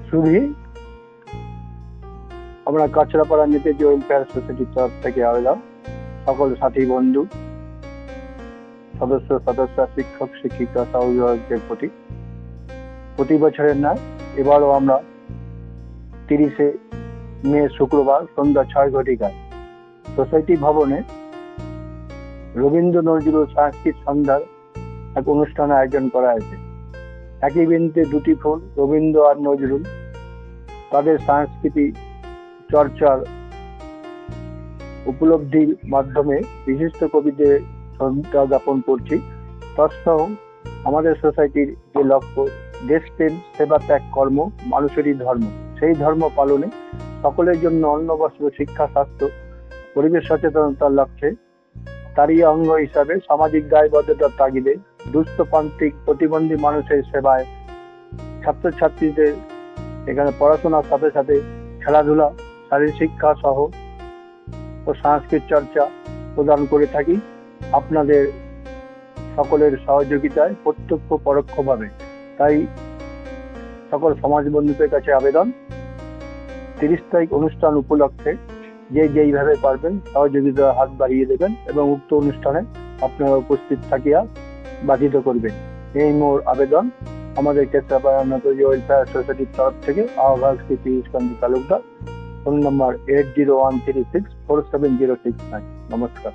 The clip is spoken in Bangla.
শুভি, আমরা কাছড়াপাড়া নেতাজি ওয়েলফেয়ার সোসাইটির তরফ থেকে আবেদন, সকল সাথী বন্ধু, সদস্য, শিক্ষক শিক্ষিকা, অভিভাবকদের প্রতি বছরের ন্যায় এবারও আমরা 30শে মে শুক্রবার সন্ধ্যা 6 ঘটিকায় সোসাইটি ভবনে রবীন্দ্র নজরুল সাংস্কৃতিক সন্ধ্যার এক অনুষ্ঠান আয়োজন করা হয়েছে। একই বিন্দুতে দুটি ফুল, রবীন্দ্র আর নজরুল, তাদের সাংস্কৃতিক চর্চার উপলব্ধির মাধ্যমে বিশিষ্ট কবিদের শ্রদ্ধা জ্ঞাপন করছি। তৎসহ আমাদের সোসাইটির যে লক্ষ্য, দেশপ্রেম, সেবা, ত্যাগ, কর্ম মানুষেরই ধর্ম, সেই ধর্ম পালনে সকলের জন্য অন্ন, বস্ত্র, শিক্ষা, স্বাস্থ্য, পরিবেশ সচেতনতার লক্ষ্যে তারই অঙ্গ হিসাবে সামাজিক দায়বদ্ধতার তাগিদে দুস্থ প্রান্তিক প্রতিবন্ধী মানুষের সেবায় ছাত্রছাত্রীদের এখানে পড়াশোনার সাথে সাথে খেলাধুলা, শারীরিক শিক্ষা সহ ও সাংস্কৃতিক চর্চা প্রদান করে থাকি আপনাদের সকলের সহযোগিতায়, প্রত্যক্ষ পরোক্ষভাবে। তাই সকল সমাজ বন্ধুদের কাছে আবেদন, 30 তারিখ অনুষ্ঠান উপলক্ষে যে যেইভাবে পারবেন সহযোগিতার হাত বাড়িয়ে দেবেন এবং উক্ত অনুষ্ঠানে আপনারা উপস্থিত থাকিয়া বাধিত করবেন। এই মোর আবেদন। আমাদের কেশরাপাড়া নেতাজি ওয়েলফেয়ার সোসাইটির তরফ থেকে আহ্বায়ক শ্রী পীযূষ কান্তি তালুকদার, ফোন নম্বর 8013647069। নমস্কার।